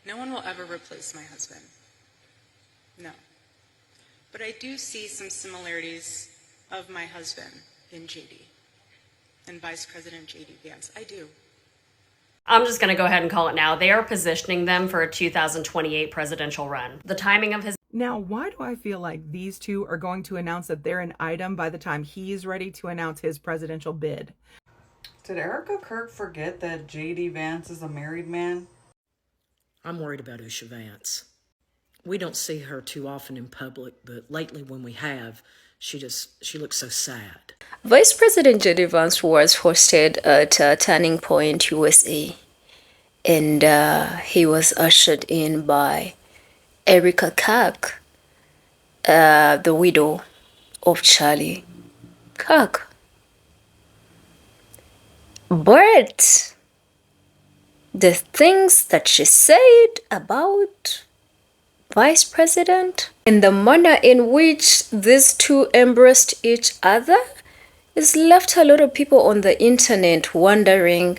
No one will ever replace my husband. No. But I do see some similarities of my husband in JD and Vice President JD Vance. I do. I'm just going to go ahead and call it now. They are positioning them for a 2028 presidential run. The timing of his... Now, why do I feel like these two are going to announce that they're an item by the time he's ready to announce his presidential bid? Did Erika Kirk forget that JD Vance is a married man? I'm worried about Usha Vance. We don't see her too often in public, but lately when we have, she looks so sad. Vice President JD Vance was hosted at Turning Point, USA, and he was ushered in by Erika Kirk, the widow of Charlie Kirk. But the things that she said about Vice President and the manner in which these two embraced each other has left a lot of people on the internet wondering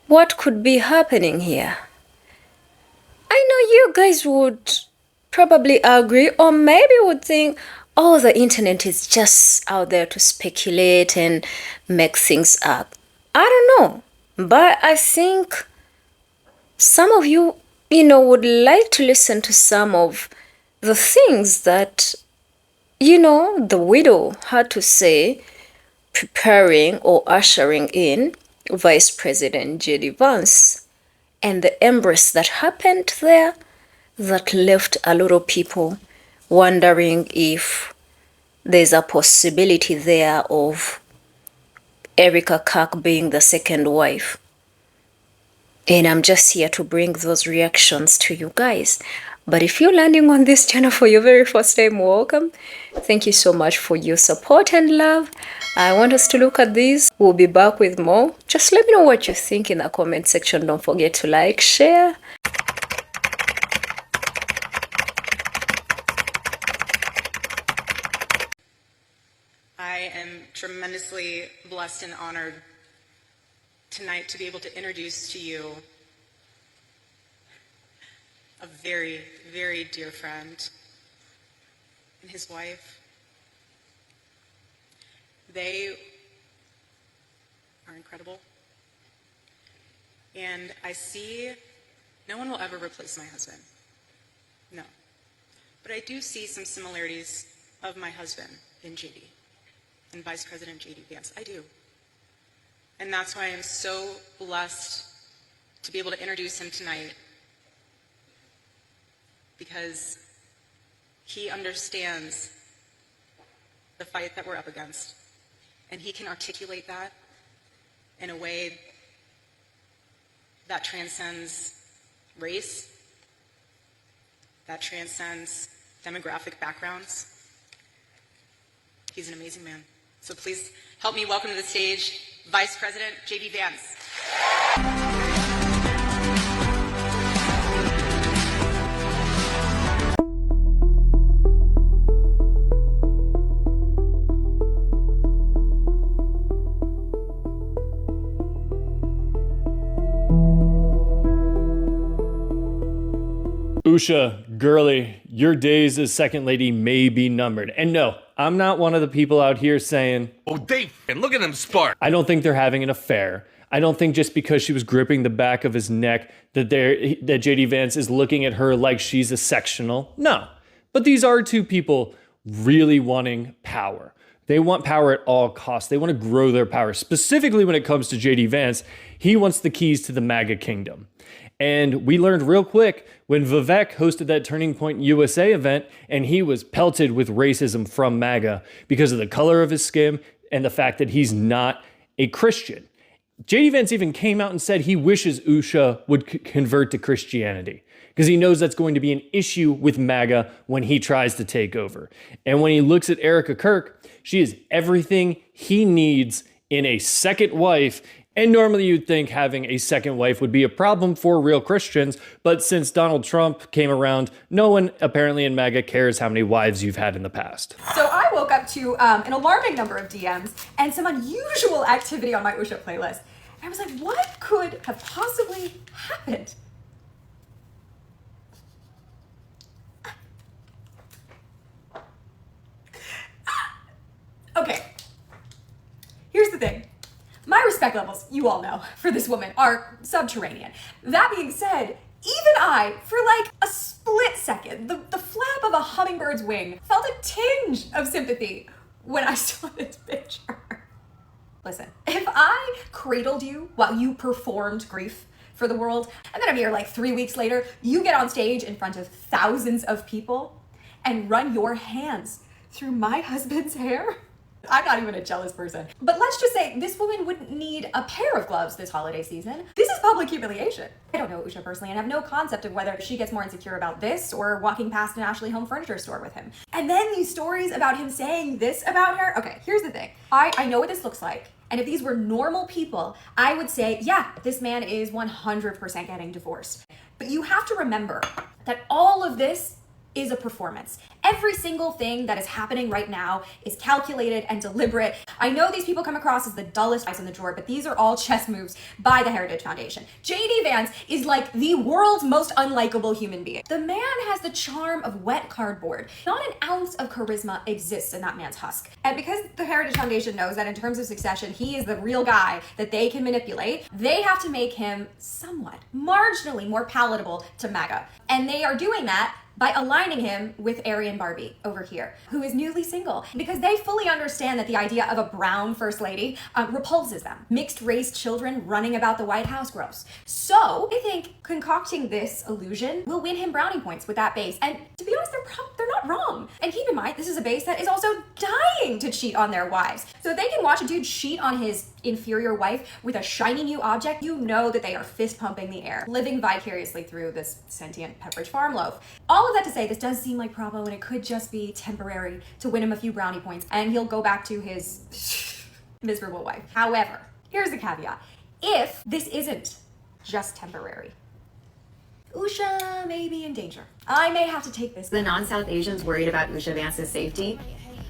what could be happening here. I know you guys would probably agree, or maybe would think, oh, the internet is just out there to speculate and make things up. I don't know, but I think some of you, would like to listen to some of the things that, the widow had to say preparing or ushering in Vice President JD Vance, and the embrace that happened there that left a lot of people wondering if there's a possibility there of Erika Kirk being the second wife. And I'm just here to bring those reactions to you guys. But if you're landing on this channel for your very first time, welcome. Thank you so much for your support and love. I want us to look at these. We'll be back with more. Just let me know what you think in the comment section. Don't forget to like, share. I am tremendously blessed and honored tonight to be able to introduce to you a very, very dear friend and his wife. They are incredible. And I see no one will ever replace my husband. No. But I do see some similarities of my husband in JD and Vice President JD Vance. I do. And that's why I'm so blessed to be able to introduce him tonight, because he understands the fight that we're up against, and he can articulate that in a way that transcends race, that transcends demographic backgrounds. He's an amazing man. So please help me welcome to the stage Vice President JD Vance. Usha, girly, your days as second lady may be numbered. And no, I'm not one of the people out here saying, oh, Dave, and look at them spark. I don't think they're having an affair. I don't think just because she was gripping the back of his neck that JD Vance is looking at her like she's a sectional. No, but these are two people really wanting power. They want power at all costs. They want to grow their power. Specifically when it comes to JD Vance, he wants the keys to the MAGA kingdom. And we learned real quick when Vivek hosted that Turning Point USA event and he was pelted with racism from MAGA because of the color of his skin and the fact that he's not a Christian. JD Vance even came out and said he wishes Usha would convert to Christianity because he knows that's going to be an issue with MAGA when he tries to take over. And when he looks at Erika Kirk, she is everything he needs in a second wife. And normally you'd think having a second wife would be a problem for real Christians, but since Donald Trump came around, no one apparently in MAGA cares how many wives you've had in the past. So I woke up to an alarming number of DMs and some unusual activity on my Usha playlist. And I was like, what could have possibly happened? respect levels, you all know, for this woman are subterranean. That being said, even I, for like a split second, the flap of a hummingbird's wing, felt a tinge of sympathy when I saw this picture. Listen, if I cradled you while you performed grief for the world, and then I'm here like 3 weeks later, you get on stage in front of thousands of people and run your hands through my husband's hair, I'm not even a jealous person. But let's just say this woman wouldn't need a pair of gloves this holiday season. This is public humiliation. I don't know Usha personally and have no concept of whether she gets more insecure about this or walking past an Ashley Home Furniture store with him. And then these stories about him saying this about her. Okay, here's the thing. I know what this looks like. And if these were normal people, I would say, yeah, this man is 100% getting divorced. But you have to remember that all of this is a performance. Every single thing that is happening right now is calculated and deliberate. I know these people come across as the dullest guys in the drawer, but these are all chess moves by the Heritage Foundation. JD Vance is like the world's most unlikable human being. The man has the charm of wet cardboard. Not an ounce of charisma exists in that man's husk. And because the Heritage Foundation knows that in terms of succession, he is the real guy that they can manipulate, they have to make him somewhat, marginally more palatable to MAGA. And they are doing that by aligning him with Aryan Barbie over here, who is newly single, because they fully understand that the idea of a brown first lady repulses them. Mixed race children running about the White House, gross. So I think concocting this illusion will win him brownie points with that base. And to be honest, they're not wrong. And keep in mind, this is a base that is also dying to cheat on their wives. So if they can watch a dude cheat on his inferior wife with a shiny new object, you know that they are fist pumping the air, living vicariously through this sentient Pepperidge Farm loaf. All of that to say, this does seem like Bravo, and it could just be temporary to win him a few brownie points, and he'll go back to his miserable wife. However, here's the caveat. If this isn't just temporary, Usha may be in danger. I may have to take this. The non-South Asians worried about Usha Vance's safety?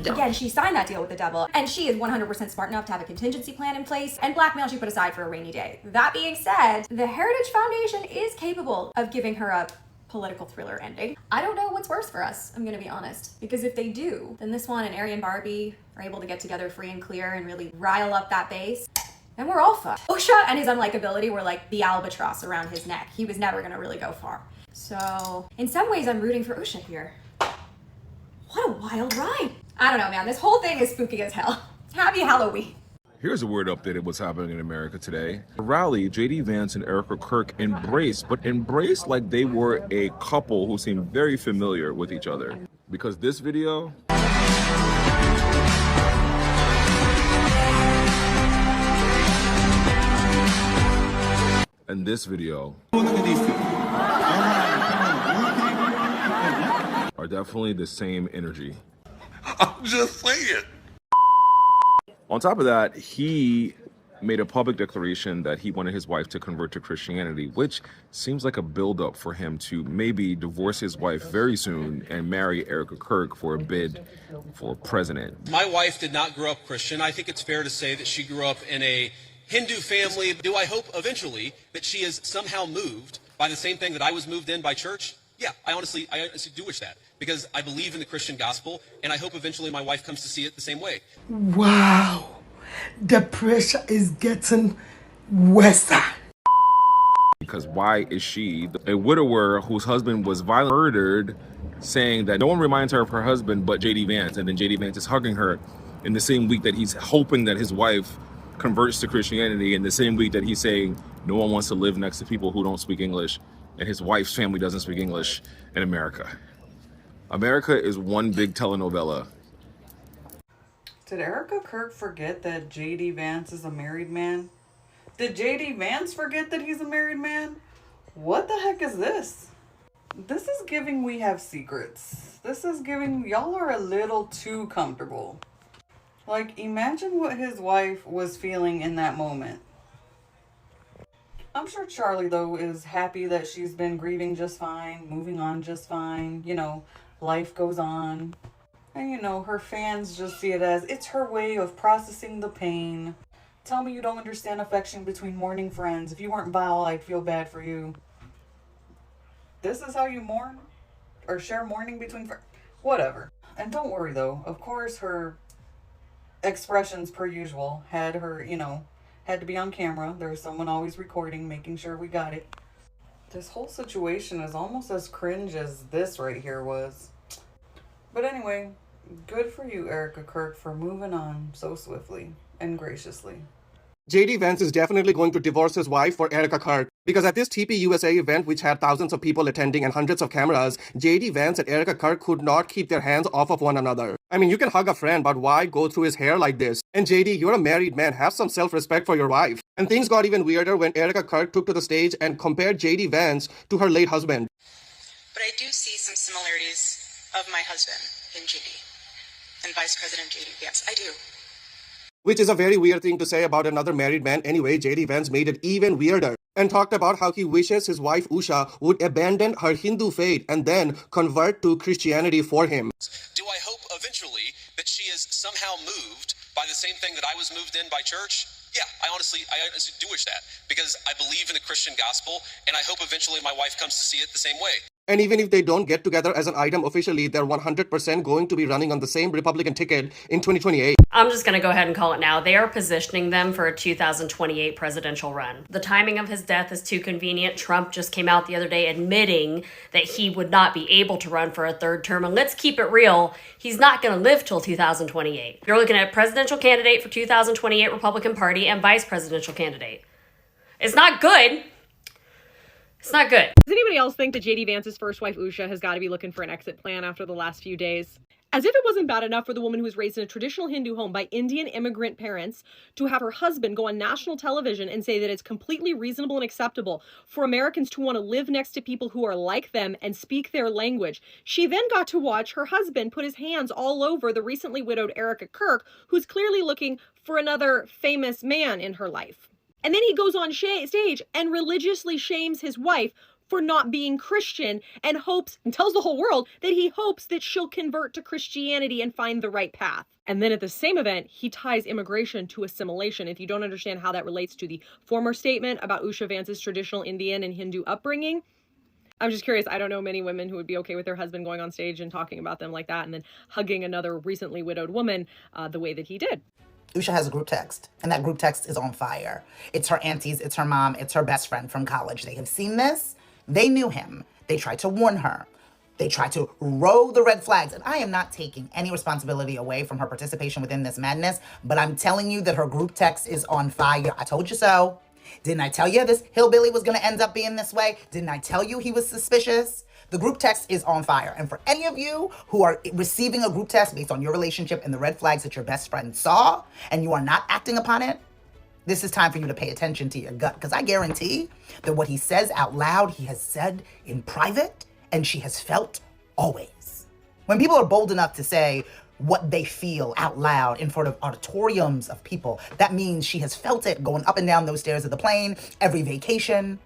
Don't. Again, she signed that deal with the devil, and she is 100% smart enough to have a contingency plan in place, and blackmail she put aside for a rainy day. That being said, the Heritage Foundation is capable of giving her a political thriller ending. I don't know what's worse for us, I'm gonna be honest, because if they do, then this one and Aryan Barbie are able to get together free and clear and really rile up that base, and we're all fucked. Usha and his unlikability were like the albatross around his neck. He was never gonna really go far. So, in some ways, I'm rooting for Usha here. What a wild ride. I don't know, man. This whole thing is spooky as hell. Happy Halloween. Here's a word update of what's happening in America today. A rally, JD Vance and Erika Kirk embraced, but embraced like they were a couple who seemed very familiar with each other. Because this video... and this video... are definitely the same energy. I'm just saying. On top of that, he made a public declaration that he wanted his wife to convert to Christianity, which seems like a buildup for him to maybe divorce his wife very soon and marry Erika Kirk for a bid for president. My wife did not grow up Christian. I think it's fair to say that she grew up in a Hindu family. Do I hope eventually that she is somehow moved by the same thing that I was moved in by church? Yeah, I honestly do wish that, because I believe in the Christian gospel, and I hope eventually my wife comes to see it the same way. Wow, the pressure is getting worse. Because why is she, a widower whose husband was violently murdered, saying that no one reminds her of her husband but JD Vance, and then JD Vance is hugging her in the same week that he's hoping that his wife converts to Christianity, in the same week that he's saying no one wants to live next to people who don't speak English, and his wife's family doesn't speak English in America. America is one big telenovela. Did Erika Kirk forget that JD Vance is a married man? Did JD Vance forget that he's a married man? What the heck is this? This is giving we have secrets. This is giving y'all are a little too comfortable. Like, imagine what his wife was feeling in that moment. I'm sure Charlie, though, is happy that she's been grieving just fine, moving on just fine. You know, life goes on. And, you know, her fans just see it as, it's her way of processing the pain. Tell me you don't understand affection between mourning friends. If you weren't Val, I'd feel bad for you. This is how you mourn? Or share mourning between friends? Whatever. And don't worry, though. Of course, her expressions, per usual, had her, you know, Had to be on camera. There was someone always recording, making sure we got it. This whole situation is almost as cringe as this right here was. But anyway, good for you, Erika Kirk, for moving on so swiftly and graciously. JD Vance is definitely going to divorce his wife for Erika Kirk. Because at this TP USA event, which had thousands of people attending and hundreds of cameras, JD Vance and Erika Kirk could not keep their hands off of one another. I mean, you can hug a friend, but why go through his hair like this? And JD, you're a married man. Have some self-respect for your wife. And things got even weirder when Erika Kirk took to the stage and compared JD Vance to her late husband. But I do see some similarities of my husband in JD and Vice President JD Vance. I do. Which is a very weird thing to say about another married man anyway. JD Vance made it even weirder and talked about how he wishes his wife Usha would abandon her Hindu faith and then convert to Christianity for him. Do I hope eventually that she is somehow moved by the same thing that I was moved in by church? Yeah, I honestly do wish that, because I believe in the Christian gospel, and I hope eventually my wife comes to see it the same way. And even if they don't get together as an item officially, they're 100% going to be running on the same Republican ticket in 2028. I'm just going to go ahead and call it now. They are positioning them for a 2028 presidential run. The timing of his death is too convenient. Trump just came out the other day admitting that he would not be able to run for a third term. And let's keep it real, he's not going to live till 2028. You're looking at presidential candidate for 2028 Republican Party and vice presidential candidate. It's not good. It's not good. Does anybody else think that JD Vance's first wife, Usha, has got to be looking for an exit plan after the last few days? As if it wasn't bad enough for the woman who was raised in a traditional Hindu home by Indian immigrant parents to have her husband go on national television and say that it's completely reasonable and acceptable for Americans to want to live next to people who are like them and speak their language. She then got to watch her husband put his hands all over the recently widowed Erika Kirk, who's clearly looking for another famous man in her life. And then he goes on stage and religiously shames his wife for not being Christian and hopes and tells the whole world that he hopes that she'll convert to Christianity and find the right path. And then at the same event, he ties immigration to assimilation. If you don't understand how that relates to the former statement about Usha Vance's traditional Indian and Hindu upbringing, I'm just curious. I don't know many women who would be okay with their husband going on stage and talking about them like that and then hugging another recently widowed woman the way that he did. Usha has a group text, and that group text is on fire. It's her aunties, it's her mom, it's her best friend from college. They have seen this. They knew him. They tried to warn her. They tried to row the red flags. And I am not taking any responsibility away from her participation within this madness, but I'm telling you that her group text is on fire. I told you so. Didn't I tell you this hillbilly was going to end up being this way? Didn't I tell you he was suspicious? The group text is on fire. And for any of you who are receiving a group text based on your relationship and the red flags that your best friend saw, and you are not acting upon it, this is time for you to pay attention to your gut. Because I guarantee that what he says out loud, he has said in private, and she has felt always. When people are bold enough to say what they feel out loud in front of auditoriums of people, that means she has felt it going up and down those stairs of the plane, every vacation,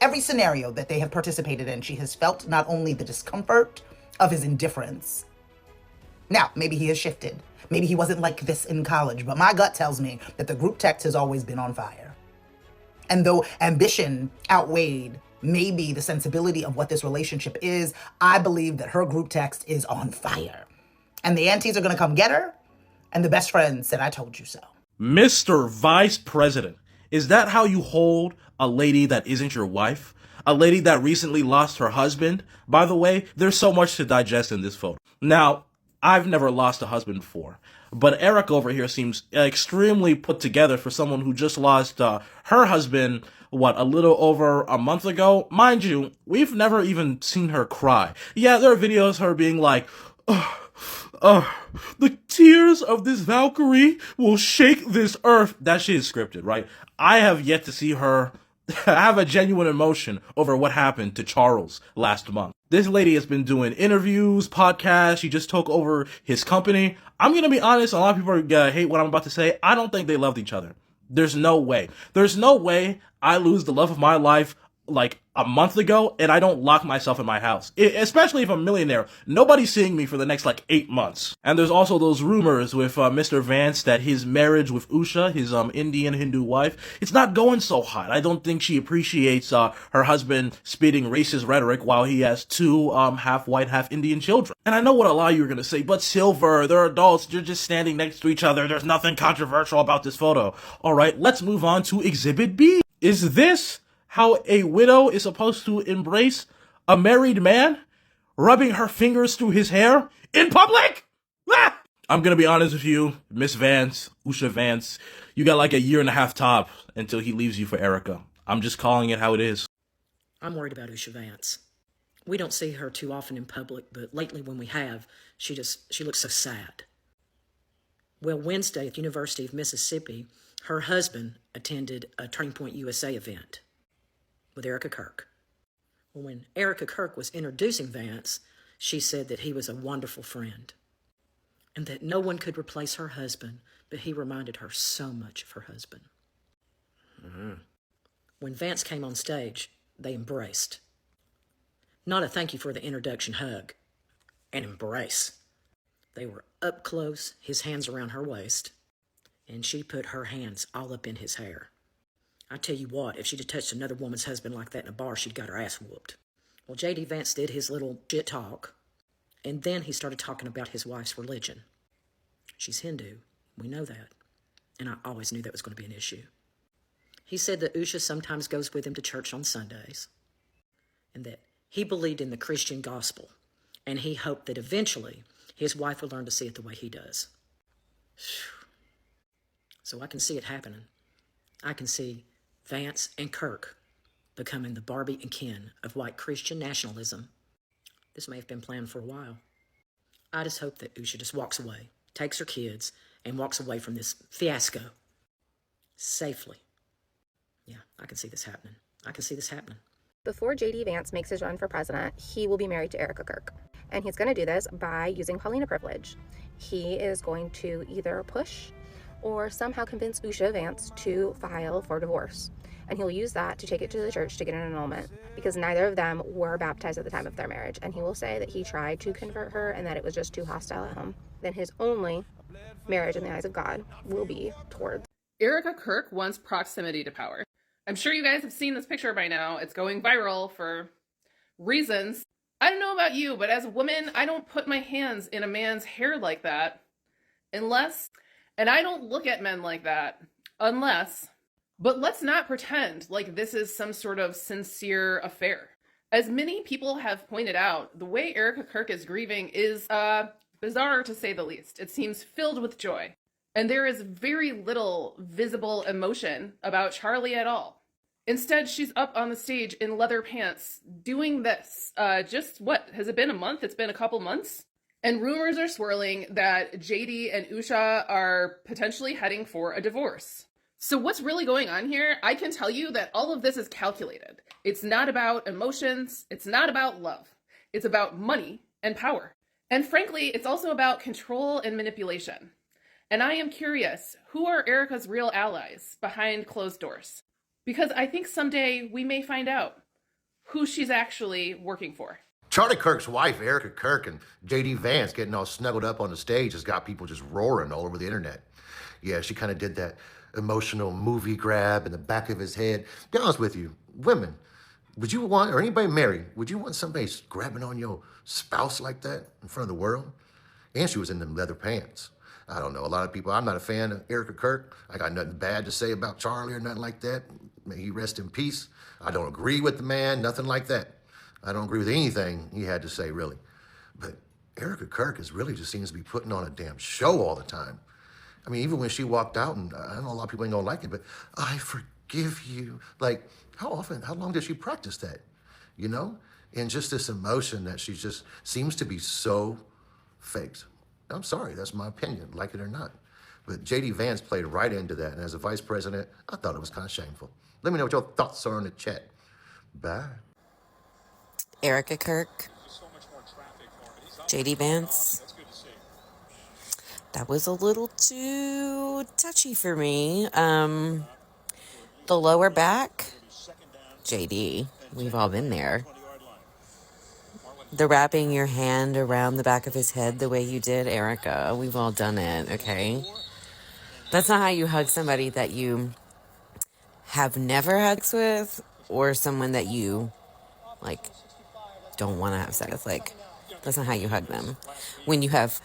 every scenario that they have participated in. She has felt not only the discomfort of his indifference. Now, maybe he has shifted. Maybe he wasn't like this in college, but my gut tells me that the group text has always been on fire. And though ambition outweighed maybe the sensibility of what this relationship is, I believe that her group text is on fire. And the aunties are going to come get her, and the best friend said, I told you so. Mr. Vice President, is that how you hold a lady that isn't your wife? A lady that recently lost her husband? By the way, there's so much to digest in this photo. Now, I've never lost a husband before, but Eric over here seems extremely put together for someone who just lost her husband, a little over a month ago? Mind you, we've never even seen her cry. Yeah, there are videos of her being like, the tears of this Valkyrie will shake this earth. That shit is scripted, right? I have yet to see her have a genuine emotion over what happened to Charles last month. This lady has been doing interviews, podcasts. She just took over his company. I'm going to be honest. A lot of people are going to hate what I'm about to say. I don't think they loved each other. There's no way. There's no way I lose the love of my life like a month ago, and I don't lock myself in my house. Especially if I'm a millionaire. Nobody's seeing me for the next like 8 months. And there's also those rumors with Mr. Vance that his marriage with Usha, his Indian Hindu wife, it's not going so hot. I don't think she appreciates her husband spitting racist rhetoric while he has two half white, half Indian children. And I know what a lot of you are gonna say, but Silver, they're adults, they're just standing next to each other. There's nothing controversial about this photo. All right, let's move on to Exhibit B. Is this how a widow is supposed to embrace a married man? Rubbing her fingers through his hair in public? Ah! I'm gonna be honest with you, Miss Vance, Usha Vance, you got like a year and a half top until he leaves you for Erika. I'm just calling it how it is. I'm worried about Usha Vance. We don't see her too often in public, but lately when we have, she looks so sad. Well, Wednesday at the University of Mississippi, her husband attended a Turning Point USA event with Erika Kirk. Well, when Erika Kirk was introducing Vance, she said that he was a wonderful friend and that no one could replace her husband, but he reminded her so much of her husband. When Vance came on stage, they embraced. Not a thank you for the introduction hug, an embrace. They were up close, his hands around her waist, and she put her hands all up in his hair. I tell you what, if she'd have touched another woman's husband like that in a bar, she'd got her ass whooped. Well, JD Vance did his little shit talk, and then he started talking about his wife's religion. She's Hindu, we know that, and I always knew that was going to be an issue. He said that Usha sometimes goes with him to church on Sundays, and that he believed in the Christian gospel, and he hoped that eventually his wife would learn to see it the way he does. So I can see it happening. I can see Vance and Kirk becoming the Barbie and Ken of white Christian nationalism. This may have been planned for a while. I just hope that Usha just walks away, takes her kids, and walks away from this fiasco safely. Yeah, I can see this happening. I can see this happening. Before JD Vance makes his run for president, he will be married to Erika Kirk. And he's going to do this by using Paulina privilege. He is going to either push or somehow convince Usha Vance to file for divorce. And he'll use that to take it to the church to get an annulment, because neither of them were baptized at the time of their marriage. And he will say that he tried to convert her and that it was just too hostile at home. Then his only marriage in the eyes of God will be towards. Erika Kirk wants proximity to power. I'm sure you guys have seen this picture by now. It's going viral for reasons. I don't know about you, but as a woman, I don't put my hands in a man's hair like that unless, and I don't look at men like that unless, but let's not pretend like this is some sort of sincere affair. As many people have pointed out, the way Erika Kirk is grieving is bizarre to say the least. It seems filled with joy. And there is very little visible emotion about Charlie at all. Instead, she's up on the stage in leather pants doing this. Just what? Has it been a month? It's been a couple months? And rumors are swirling that JD and Usha are potentially heading for a divorce. So what's really going on here? I can tell you that all of this is calculated. It's not about emotions. It's not about love. It's about money and power. And frankly, it's also about control and manipulation. And I am curious, who are Erika's real allies behind closed doors? Because I think someday we may find out who she's actually working for. Charlie Kirk's wife, Erika Kirk, and JD Vance getting all snuggled up on the stage has got people just roaring all over the internet. Yeah, she kind of did that emotional movie grab in the back of his head. To be honest with you, women, would you want, or anybody married, would you want somebody grabbing on your spouse like that in front of the world? And she was in them leather pants. I don't know, a lot of people, I'm not a fan of Erika Kirk. I got nothing bad to say about Charlie or nothing like that. May he rest in peace. I don't agree with the man, nothing like that. I don't agree with anything he had to say, really. But Erika Kirk really just seems to be putting on a damn show all the time. I mean, even when she walked out, and I know a lot of people ain't gonna like it, but I forgive you. Like, how long did she practice that? You know? And just this emotion that she just seems to be so faked. I'm sorry, that's my opinion, like it or not. But JD Vance played right into that, and as a vice president, I thought it was kind of shameful. Let me know what your thoughts are in the chat. Bye. Erika Kirk, JD Vance. That was a little too touchy for me. The lower back, JD. We've all been there. The wrapping your hand around the back of his head the way you did, Erika. We've all done it, okay? That's not how you hug somebody that you have never had sex with or someone that you, like, don't want to have sex with. Like, that's not how you hug them. When you have,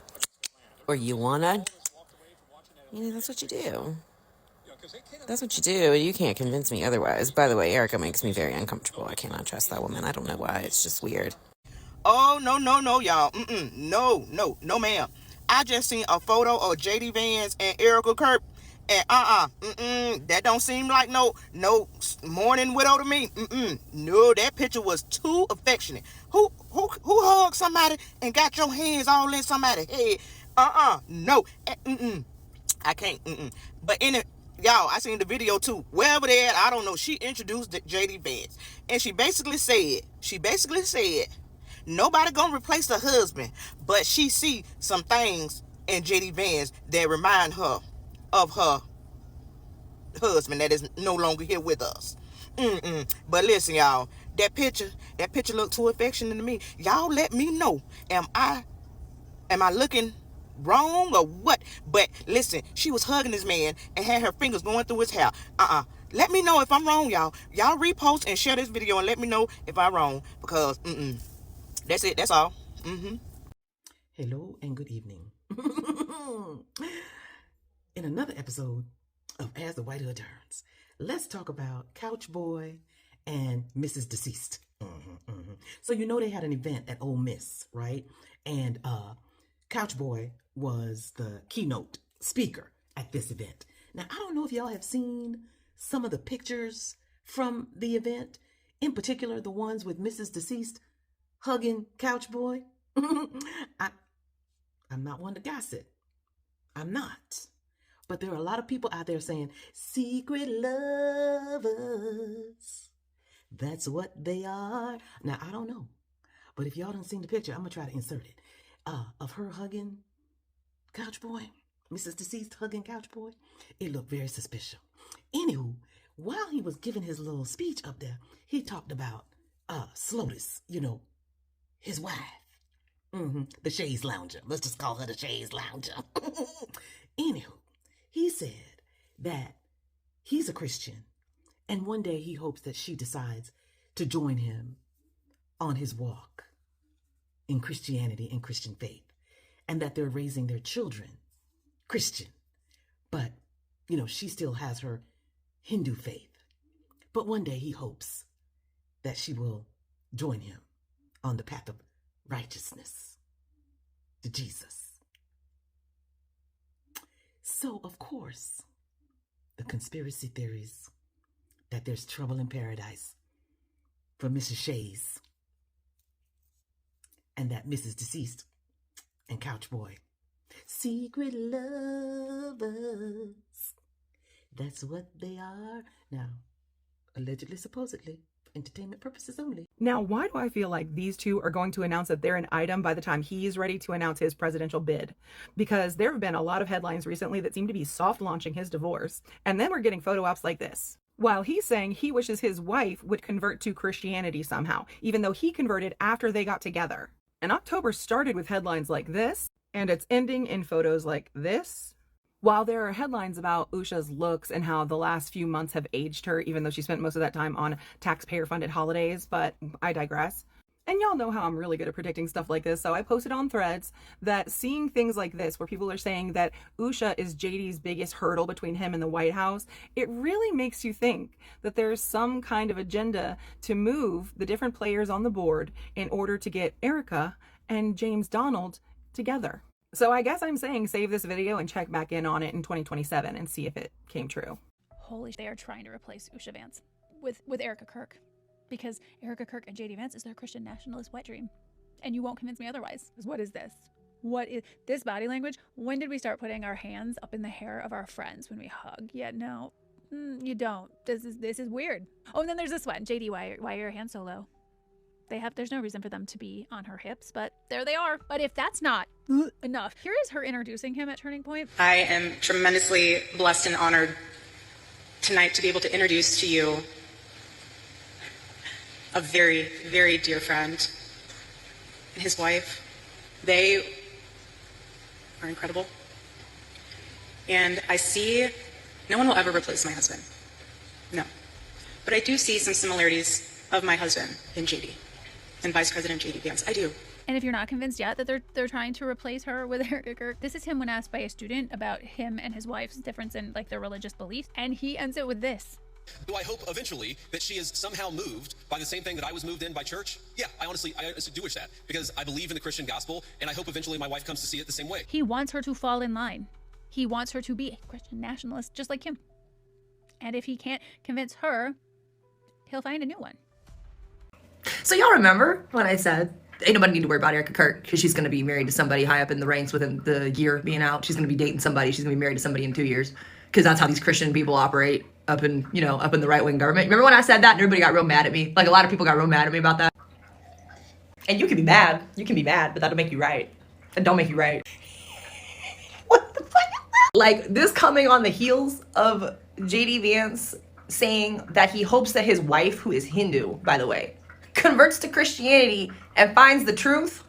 or you want to, that's what you do. That's what you do. You can't convince me otherwise. By the way, Erika makes me very uncomfortable. I cannot trust that woman. I don't know why. It's just weird. Oh, no, y'all. No, ma'am. I just seen a photo of JD Vance and Erika Kirk, and that don't seem like no morning widow to me. No, that picture was too affectionate. Who hugged somebody and got your hands all in somebody's head? No. I can't. But y'all, I seen the video too. Wherever they at, I don't know. She introduced JD Vance, and she basically said, nobody gonna replace her husband, but she see some things in JD Vance that remind her of her husband that is no longer here with us. But listen, y'all, that picture looked too affectionate to me. Y'all let me know. Am I looking wrong or what? But listen, she was hugging this man and had her fingers going through his hair. Let me know if I'm wrong, y'all. Y'all repost and share this video and let me know if I'm wrong, because that's it. That's all. Hello and good evening. In another episode of As the White Hood Turns, let's talk about Couch Boy and Mrs. Deceased. So you know they had an event at Ole Miss, right? And Couch Boy was the keynote speaker at this event. Now, I don't know if y'all have seen some of the pictures from the event, in particular the ones with Mrs. Deceased hugging Couch Boy. I'm not one to gossip. I'm not. But there are a lot of people out there saying, secret lovers. That's what they are. Now, I don't know. But if y'all done seen the picture, I'm going to try to insert it. Of her hugging Couch Boy, Mrs. Deceased hugging Couch Boy. It looked very suspicious. Anywho, while he was giving his little speech up there, he talked about Slotus, his wife. The chaise lounger. Let's just call her the chaise lounger. Anywho, he said that he's a Christian, and one day he hopes that she decides to join him on his walk in Christianity and Christian faith, and that they're raising their children Christian. But, she still has her Hindu faith. But one day he hopes that she will join him on the path of righteousness to Jesus. So, of course, the conspiracy theories that there's trouble in paradise for Mrs. Shays, and that Mrs. Deceased and Couch Boy, secret lovers. That's what they are. Now, allegedly, supposedly, for entertainment purposes only. Now, why do I feel like these two are going to announce that they're an item by the time he's ready to announce his presidential bid? Because there have been a lot of headlines recently that seem to be soft launching his divorce. And then we're getting photo ops like this. While he's saying he wishes his wife would convert to Christianity somehow, even though he converted after they got together. And October started with headlines like this, and it's ending in photos like this. While there are headlines about Usha's looks and how the last few months have aged her, even though she spent most of that time on taxpayer-funded holidays, but I digress. And y'all know how I'm really good at predicting stuff like this, so I posted on Threads that seeing things like this, where people are saying that Usha is JD's biggest hurdle between him and the White House, it really makes you think that there's some kind of agenda to move the different players on the board in order to get Erika and James Donald together. So I guess I'm saying save this video and check back in on it in 2027 and see if it came true. Holy, they are trying to replace Usha Vance with Erika Kirk. Because Erika Kirk and JD Vance is their Christian nationalist wet dream. And you won't convince me otherwise. What is this? What is this body language? When did we start putting our hands up in the hair of our friends when we hug? Yeah, no, you don't. This is weird. Oh, and then there's this one. JD, why are your hands so low? There's no reason for them to be on her hips, but there they are. But if that's not enough, here is her introducing him at Turning Point. I am tremendously blessed and honored tonight to be able to introduce to you a very, very dear friend, and his wife. They are incredible. And I see no one will ever replace my husband. No. But I do see some similarities of my husband in JD and Vice President JD Vance. I do. And if you're not convinced yet that they're trying to replace her with Erika Kirk, this is him when asked by a student about him and his wife's difference in like their religious beliefs, and he ends it with this. Do I hope eventually that she is somehow moved by the same thing that I was moved in by church? Yeah, I honestly do wish that, because I believe in the Christian gospel, and I hope eventually my wife comes to see it the same way. He wants her to fall in line. He wants her to be a Christian nationalist just like him. And if he can't convince her, he'll find a new one. So y'all remember when I said ain't nobody need to worry about Erika Kirk because she's going to be married to somebody high up in the ranks within the year of being out. She's going to be dating somebody. She's going to be married to somebody in 2 years, because that's how these Christian people operate up in the right-wing government. Remember when I said that and everybody got real mad at me? Like, a lot of people got real mad at me about that. And you can be mad. You can be mad, but that'll make you right. And don't make you right. What the fuck? Like, this coming on the heels of JD Vance saying that he hopes that his wife, who is Hindu, by the way, converts to Christianity and finds the truth.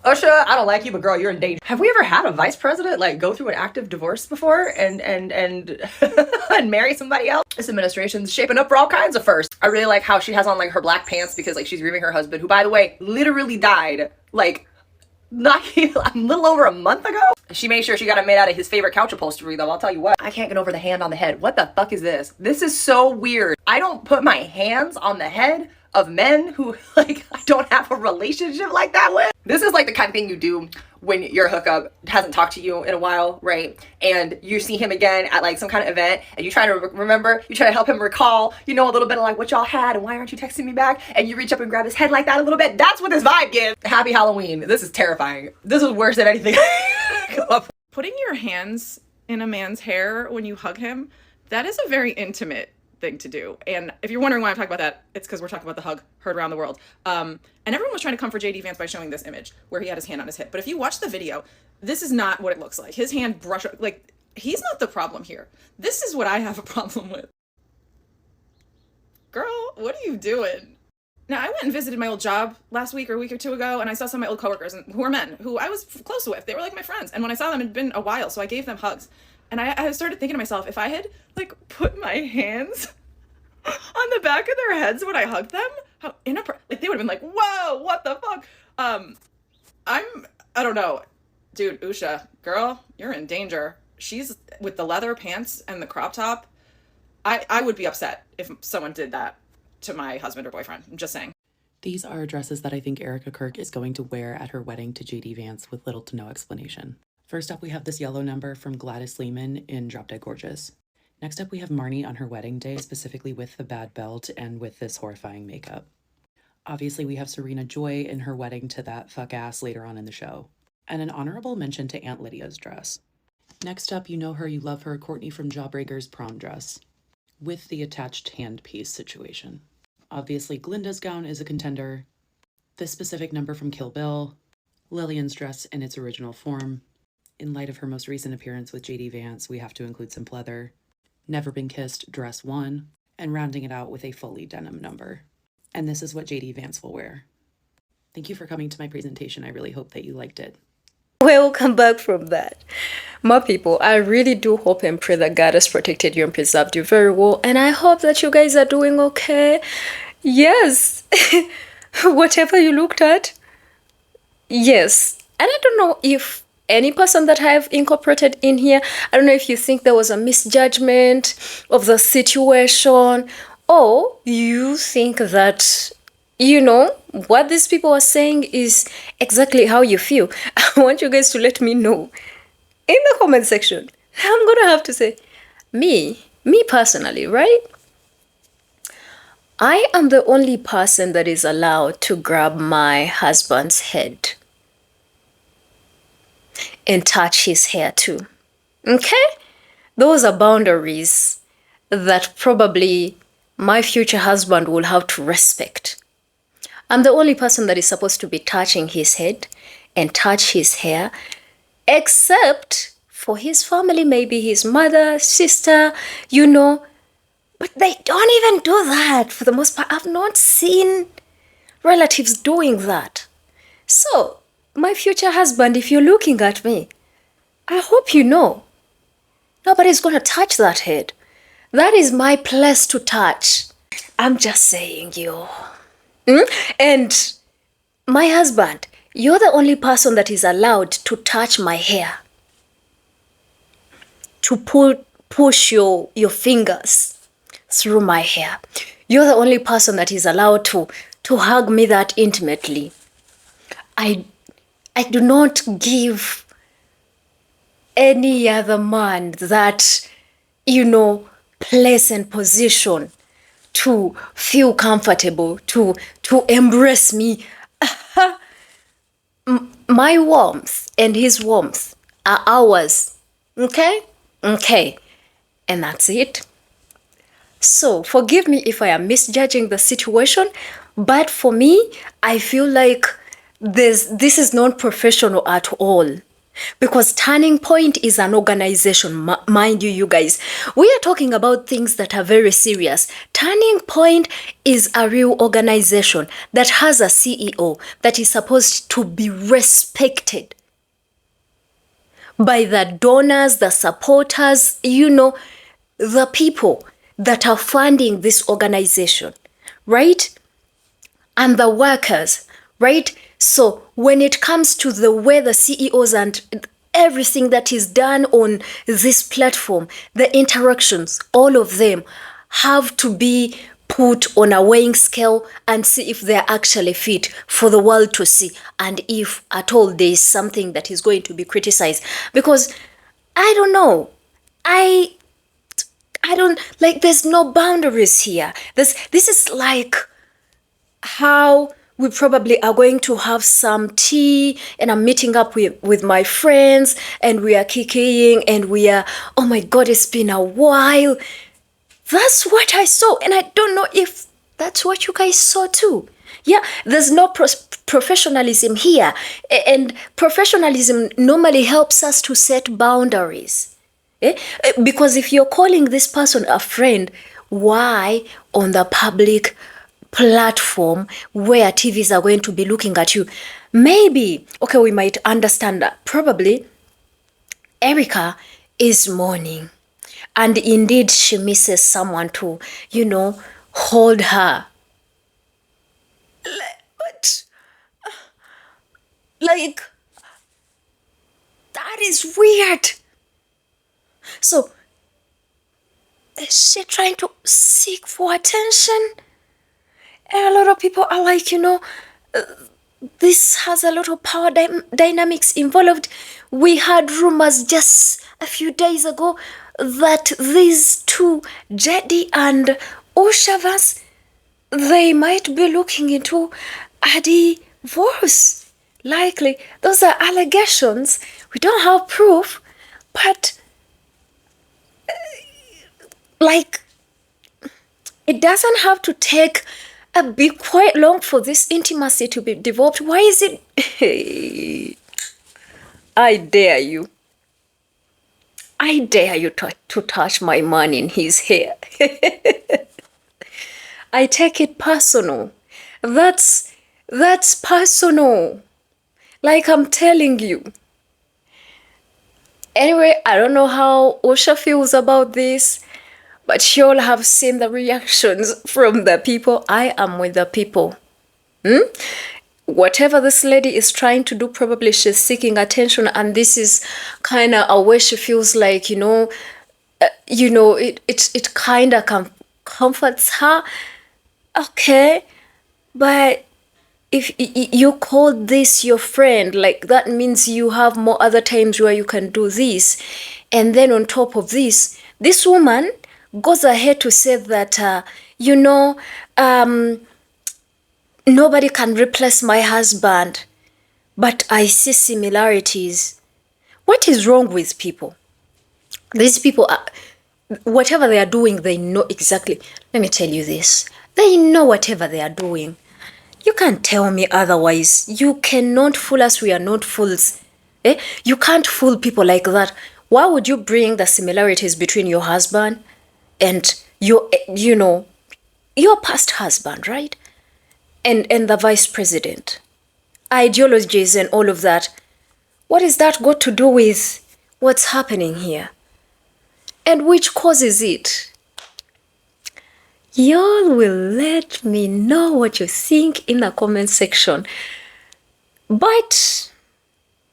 Usha, I don't like you, but girl, you're in danger. Have we ever had a vice president like go through an active divorce before and and marry somebody else? This administration's shaping up for all kinds of firsts. I really like how she has on like her black pants because like she's grieving her husband, who, by the way, literally died like not even, a little over a month ago. She made sure she got it made out of his favorite couch upholstery, though. I'll tell you what, I can't get over the hand on the head. What the fuck is this? This is so weird. I don't put my hands on the head of men who like I don't have a relationship like that with. This is like the kind of thing you do when your hookup hasn't talked to you in a while, right? And you see him again at like some kind of event and you try to remember, you try to help him recall, a little bit of like what y'all had and why aren't you texting me back? And you reach up and grab his head like that a little bit. That's what this vibe gives. Happy Halloween. This is terrifying. This is worse than anything. Putting your hands in a man's hair when you hug him, that is a very intimate thing to do. And if you're wondering why I'm talking about that, it's because we're talking about the hug heard around the world. And everyone was trying to come for JD Vance by showing this image where he had his hand on his hip. But if you watch the video, this is not what it looks like. His hand brush, like, he's not the problem here. This is what I have a problem with. Girl, what are you doing? Now, I went and visited my old job last week or a week or two ago, and I saw some of my old coworkers who were men who I was close with. They were like my friends. And when I saw them, it had been a while, so I gave them hugs. And I started thinking to myself, if I had like put my hands on the back of their heads when I hugged them, how like they would have been like, whoa, what the fuck? I don't know. Dude, Usha, girl, you're in danger. She's with the leather pants and the crop top. I would be upset if someone did that to my husband or boyfriend. I'm just saying. These are dresses that I think Erika Kirk is going to wear at her wedding to JD Vance with little to no explanation. First up, we have this yellow number from Gladys Lehman in Drop Dead Gorgeous. Next up, we have Marnie on her wedding day, specifically with the bad belt and with this horrifying makeup. Obviously, we have Serena Joy in her wedding to that fuck ass later on in the show. And an honorable mention to Aunt Lydia's dress. Next up, you know her, you love her, Courtney from Jawbreaker's prom dress, with the attached handpiece situation. Obviously, Glinda's gown is a contender. This specific number from Kill Bill, Lillian's dress in its original form. In light of her most recent appearance with JD Vance, we have to include some pleather. Never Been Kissed, dress 1, and rounding it out with a fully denim number. And this is what JD Vance will wear. Thank you for coming to my presentation. I really hope that you liked it. Welcome back from that. My people, I really do hope and pray that God has protected you and preserved you very well. And I hope that you guys are doing okay. Yes. Whatever you looked at. Yes. And I don't know if any person that I have incorporated in here, I don't know if you think there was a misjudgment of the situation, or you think that, what these people are saying is exactly how you feel. I want you guys to let me know in the comment section. I'm going to have to say, me personally, right? I am the only person that is allowed to grab my husband's head and touch his hair too. Okay? Those are boundaries that probably my future husband will have to respect. I'm the only person that is supposed to be touching his head and touch his hair, except for his family, maybe his mother, sister, But they don't even do that for the most part. I've not seen relatives doing that. So, my future husband, if you're looking at me, I hope you know nobody's going to touch that head. That is my place to touch. I'm just saying, you. And my husband, you're the only person that is allowed to touch my hair, to push your fingers through my hair. You're the only person that is allowed to hug me that intimately. I do not give any other man that, place and position to feel comfortable, to embrace me. My warmth and his warmth are ours. Okay? Okay. And that's it. So, forgive me if I am misjudging the situation, but for me, I feel like this is not professional at all. Because Turning Point is an organization, mind you guys. We are talking about things that are very serious. Turning Point is a real organization that has a CEO that is supposed to be respected by the donors, the supporters, the people that are funding this organization, right? And the workers, right? So when it comes to the way the CEOs and everything that is done on this platform, the interactions, all of them have to be put on a weighing scale and see if they're actually fit for the world to see, and if at all there is something that is going to be criticized. Because I don't know, I don't like, there's no boundaries here. This is like how we probably are going to have some tea and I'm meeting up with my friends and we are kikiing and we are, oh my God, it's been a while. That's what I saw, and I don't know if that's what you guys saw too. Yeah, there's no professionalism here, and professionalism normally helps us to set boundaries. Because if you're calling this person a friend, why on the public platform where TVs are going to be looking at you? Maybe, okay, we might understand that probably Erika is mourning, and indeed she misses someone to, hold her. But, like, that is weird. So, is she trying to seek for attention? And a lot of people are like, this has a lot of power dynamics involved. We had rumors just a few days ago that these two, JD and Usha Vance, they might be looking into a divorce. Likely. Those are allegations. We don't have proof, but it doesn't have to take a bit quite long for this intimacy to be developed. Why is it? I dare you. I dare you to touch my man in his hair. I take it personal. That's personal. Like I'm telling you. Anyway, I don't know how Usha feels about this, but you all have seen the reactions from the people. I am with the people. Whatever this lady is trying to do, probably she's seeking attention, and this is kind of a way she feels like, it kind of comforts her. Okay, but if you call this your friend, like that means you have more other times where you can do this. And then on top of this woman goes ahead to say that, nobody can replace my husband, but I see similarities. What is wrong with people? These people are, whatever they are doing, they know exactly. Let me tell you this. They know whatever they are doing. You can't tell me otherwise. You cannot fool us. We are not fools. You can't fool people like that. Why would you bring the similarities between your husband and, your past husband, right? And the vice president, ideologies and all of that. What has that got to do with what's happening here? And which causes it? Y'all will let me know what you think in the comment section. But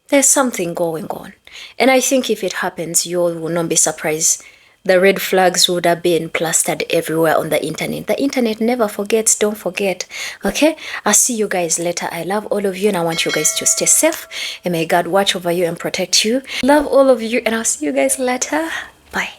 there's something going on. And I think if it happens, you all will not be surprised. The red flags would have been plastered everywhere on the internet. The internet never forgets, don't forget. Okay? I'll see you guys later. I love all of you and I want you guys to stay safe. And may God watch over you and protect you. Love all of you and I'll see you guys later. Bye.